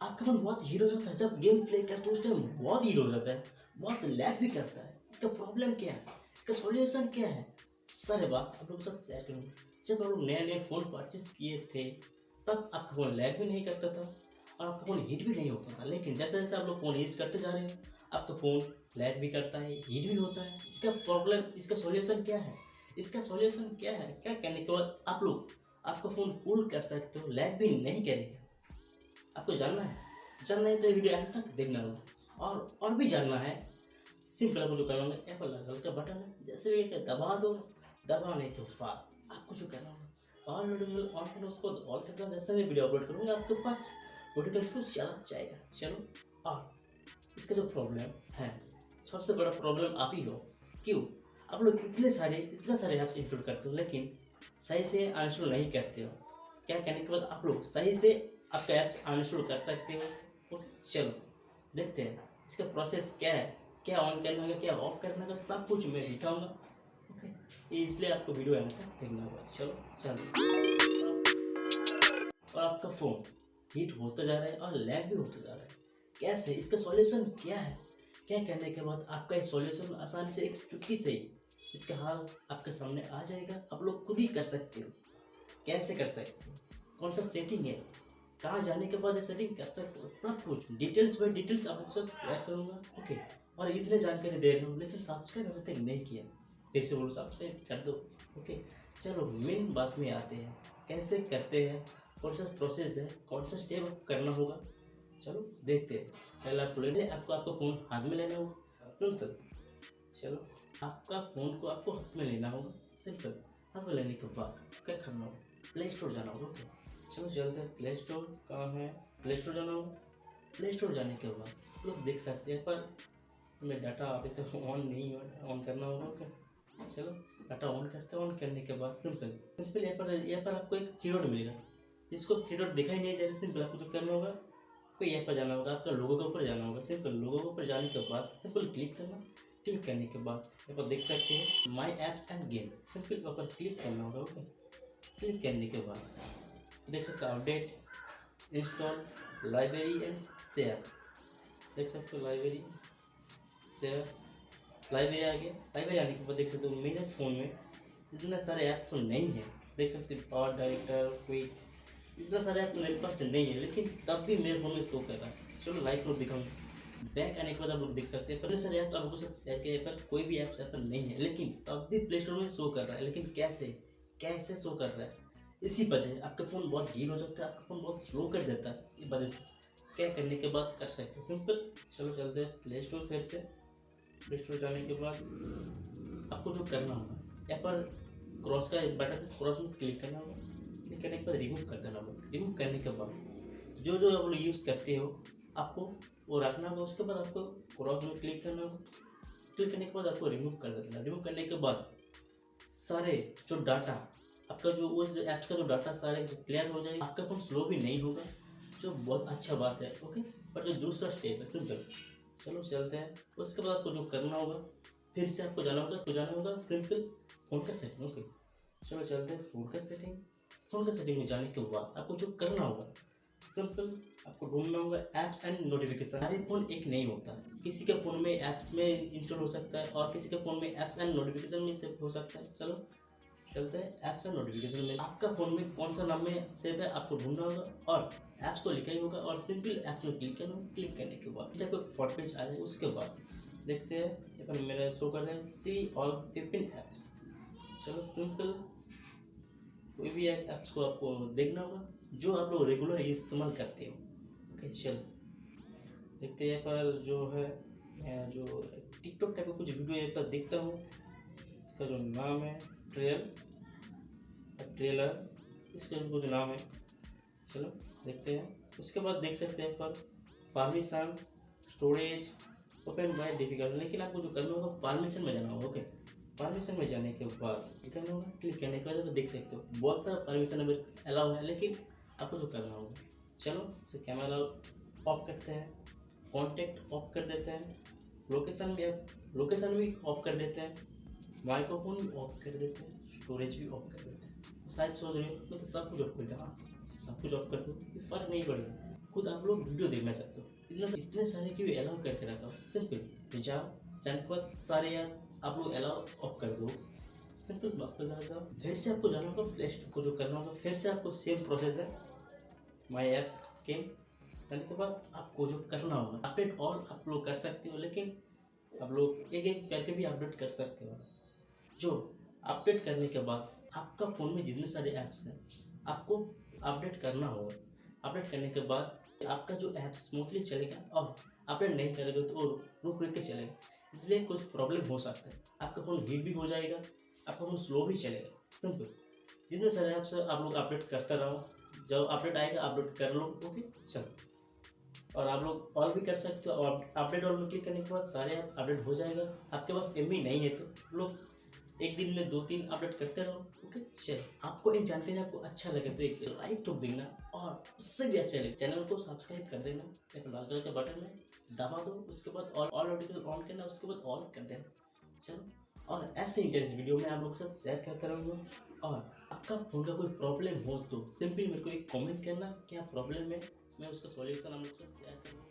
आपका मन बहुत हीट हो जाता है जब गेम प्ले करते हो, उस टाइम बहुत हीट हो जाता है, बहुत लैग भी करता है। इसका प्रॉब्लम क्या है, इसका सॉल्यूशन क्या है, सारे बात आप लोगों के साथ शेयर करूँगा। जब आप लोग नए नए फ़ोन परचेज किए थे तब आपका फ़ोन लैग भी नहीं करता था और आपका फ़ोन हीट भी नहीं होता था, लेकिन जैसे जैसे आप लोग फ़ोन यूज़ करते जा रहे हो आपका फ़ोन लैग भी करता है, हीट भी होता है। इसका प्रॉब्लम, इसका सॉल्यूशन क्या है, इसका सॉल्यूशन क्या है, क्या करने के बाद आप लोग आपका फ़ोन कूल कर सकते हो, लैग भी नहीं करेगा। आपको जानना है तो ये वीडियो एंड तक देखना होगा। और भी जानना है, सिंपल आपको जो करना होगा, एप्पल का बटन है जैसे भी दबा दो, दबाने के बाद आपको जो करना होगा ऑल नोटिफिकेशन ऑन करना, उसको ऑल करना। जैसे मैं वीडियो अपलोड करूँगा आपके पास नोटिफिकेशन चला जाएगा। चलो, और इसका जो प्रॉब्लम है, सबसे बड़ा प्रॉब्लम आप ही हो। क्यों? आप लोग इतने सारे ऐप्स इंस्टॉल करते हो लेकिन सही से अनइंस्टॉल नहीं करते हो। क्या करने के बाद आप लोग सही से आपका ऐप्स अनइंस्टॉल कर सकते हो। ओके, चलो देखते हैं इसका प्रोसेस क्या है, क्या ऑन करना होगा, क्या ऑफ करना होगा, सब कुछ मैं दिखाऊंगा। ओके, इसलिए आपको वीडियो एंड तक देखना होगा। चलो और आपका फ़ोन हीट होता जा रहा है और लैग भी होता जा रहा है, कैसे, इसका सॉल्यूशन क्या है? क्या करने के बाद आपका ये सॉल्यूशन आसानी से एक चुटकी से ही इसका हाल आपके सामने आ जाएगा। आप लोग खुद ही कर सकते हो। कैसे कर सकते हो, कौन सा सेटिंग है, कहाँ जाने के बाद ये सेटिंग कर सकते हो, सब कुछ डिटेल्स बाय डिटेल्स आपके साथ शेयर करूँगा। ओके, और इतने जानकारी दे रहा हूँ लेकिन सब्सक्राइब अभी तक नहीं किया, फिर से बोलो सब्सक्राइब कर दो। ओके, चलो मेन बात में आते हैं, कैसे करते हैं, कौन सा प्रोसेस है, कौन सा स्टेप करना होगा। चलो देखते हैं। पहले आपको आपका फ़ोन हाथ में लेना होगा, सिंपल। चलो, आपका फ़ोन को आपको हाथ में लेना होगा, सिंपल। हाथ में लेने के बाद क्या करना होगा, प्ले स्टोर जाना होगा। ओके, चलो चलते हैं। प्ले स्टोर कहाँ है, प्ले स्टोर जाना होगा। प्ले स्टोर जाने के बाद लोग देख सकते हैं, पर मैं डाटा अभी तक ऑन नहीं हुआ, ऑन करना होगा। ओके, चलो डाटा ऑन करते हैं। ऑन करने के बाद सिंपल यहाँ पर आपको एक थ्री डॉट मिलेगा, इसको थ्री डॉट दिखाई नहीं दे रहा। सिंपल आपको जो करना होगा, कोई यहाँ पर जाना होगा, आपका लोगो के ऊपर जाना होगा। सिंपल लोगो के ऊपर जाने के बाद सिंपल क्लिक करना। क्लिक करने के बाद यहाँ पर देख सकते हैं माई एप्स एंड गेम, सिंपल यहाँ पर क्लिक करना होगा। ओके, क्लिक करने के बाद देख सकते हो update, install, library and share. देख सकते हो लाइब्रेरी, शेयर, लाइब्रेरी आ गया। लाइब्रेरी आने के बाद देख सकते हो मेरे फ़ोन में इतने सारे ऐप्स तो नहीं है। देख सकते हो पावर डायरेक्टर, कोई इतना सारे ऐप्स मेरे पास से नहीं है, लेकिन तब भी मेरे फ़ोन में शो कर रहा है। चलो लाइव प्रूफ दिखाऊंगा। बैक आने के बाद आप लोग देख सकते हैं पर सारे ऐप आपको शेयर किए पर कोई भी ऐप पर नहीं है, लेकिन तब भी प्ले स्टोर में शो कर रहा है। लेकिन कैसे शो कर रहा है, इसी वजह आपका फ़ोन बहुत हीट हो जाता है, आपका फ़ोन बहुत स्लो कर देता है। इस वजह से क्या करने के बाद कर सकते हैं, सिंपल। चलो चलते हैं प्ले स्टोर। फिर से प्ले स्टोर जाने के बाद आपको जो करना होगा, यहाँ पर क्रॉस का एक बटन है, क्रॉस में क्लिक करना होगा। क्लिक करने के बाद रिमूव कर देना होगा। रिमूव करने के बाद जो जो आप लोग यूज़ करते हो आपको वो रखना होगा। उसके बाद आपको क्रॉस में क्लिक करना होगा। क्लिक करने के बाद आपको रिमूव कर देना। रिमूव करने के बाद सारे जो डाटा आपका जो उस ऐप्स का जो डाटा सारे क्लियर हो जाएगा, आपका फ़ोन स्लो भी नहीं होगा, जो बहुत अच्छा बात है। ओके, पर जो दूसरा स्टेप है सिंपल, चलो चलते हैं। उसके बाद आपको जो करना होगा, फिर से आपको जाना होगा सिंपल फ़ोन का सेटिंग। ओके, चलो चलते हैं फ़ोन का सेटिंग। फ़ोन का सेटिंग में जाने के बाद आपको जो करना होगा, सिंपल आपको ढूंढना होगा ऐप्स एंड नोटिफिकेशन। सारे फ़ोन एक नहीं होता, किसी के फ़ोन में ऐप्स में इंस्टॉल हो सकता है और किसी के फ़ोन में ऐप्स एंड नोटिफिकेशन में सेव हो सकता है। चलो चलते हैं ऐप्स एंड नोटिफिकेशन में। आपका फ़ोन में कौन सा नाम में सेव है आपको ढूंढना होगा और ऐप्स तो लिखा ही होगा और सिंपल ऐप्स में क्लिक करना होगा। क्लिक करने के बाद जब कोई फ्रंट पेज आ जाए उसके बाद देखते हैं, यहाँ पर मेरा शो कर रहा है सी ऑल 15 ऐप्स। चलो सिंपल कोई भी ऐप्स को आपको देखना होगा जो आप लोग रेगुलर इस्तेमाल करते हो। ओके, चलो देखते हैं। यहाँ पर जो है जो टिकटॉक टाइप का कुछ वीडियो यहाँ पर देखता हूँ, इसका जो नाम है ट्रेलर, इसका कुछ नाम है। चलो देखते हैं। उसके बाद देख सकते हैं पर permission, storage, open by difficult, लेकिन आपको जो करना होगा परमिशन में जाना होगा। ओके, परमिशन में जाने के बाद क्लिक करना होगा। क्लिक करने के बाद देख सकते हो बहुत सारा परमिशन अभी अलाउ है, लेकिन आपको जो करना होगा, चलो इसे कैमरा ऑफ करते हैं, कॉन्टेक्ट ऑफ कर देते हैं, लोकेशन भी ऑफ कर देते हैं, माइक्रोफोन भी ऑफ कर देते हैं, स्टोरेज भी ऑफ कर देते हैं। शायद सोच रहे हो मैं तो सब कुछ ऑफ कर दूँ, सब कुछ ऑफ कर दूँ, फर्क नहीं पड़ेगा। खुद आप लोग वीडियो देखना चाहते हो, इतने सारे क्यों अलाउ करके रखा हो। सिंपल जाओ, जाने के बाद सारे ऐप आप लोग अलाउ ऑफ कर दो। सिंपल वापस आ जाओ, फिर से आपको जाना होगा प्ले स्टोर को, जो करना होगा फिर से आपको सेम प्रोसेस है। माई एप्स केम करने के बाद आपको जो करना होगा अपडेट ऑल आप लोग कर सकते हो, लेकिन आप लोग एक एक करके भी अपडेट कर सकते हो। जो अपडेट करने के बाद आपका फ़ोन में जितने सारे ऐप्स हैं आपको अपडेट करना होगा। अपडेट करने के बाद आपका जो ऐप स्मूथली चलेगा, और अपडेट नहीं करेगा तो रुक रुक के चलेगा, इसलिए कुछ प्रॉब्लम हो सकता है। आपका फ़ोन हीट भी हो जाएगा, आपका फ़ोन स्लो भी चलेगा। सिंपल जितने सारे ऐप्स आप लोग अपडेट करते रहो, जब अपडेट आएगा अपडेट कर लो। ओके चलो, और आप लोग ऑल भी कर सकते हो, और अपडेट ऑल में क्लिक करने के बाद सारे ऐप अपडेट हो जाएगा। आपके पास एमबी नहीं है तो लोग एक दिन में 2-3 अपडेट करते रहो। ओके चलो, आपको एक जानकारी आपको अच्छा लगे तो एक लाइक ठोक देना, और उससे भी अच्छा लगे चैनल को सब्सक्राइब कर देना। एक लाल कलर का बटन है, दबा दो, उसके बाद ऑल नोटिफिकेशन ऑन करना, उसके बाद ऑल कर देना। चलो, और ऐसे इंटरेस्ट वीडियो मैं आप लोगों के साथ शेयर करता रहूँगा। और आपका फ़ोन का कोई प्रॉब्लम हो तो सिंपली मेरे को एक कमेंट करना, क्या प्रॉब्लम है, मैं उसका सॉल्यूशन आप लोगों के साथ शेयर करूँगा।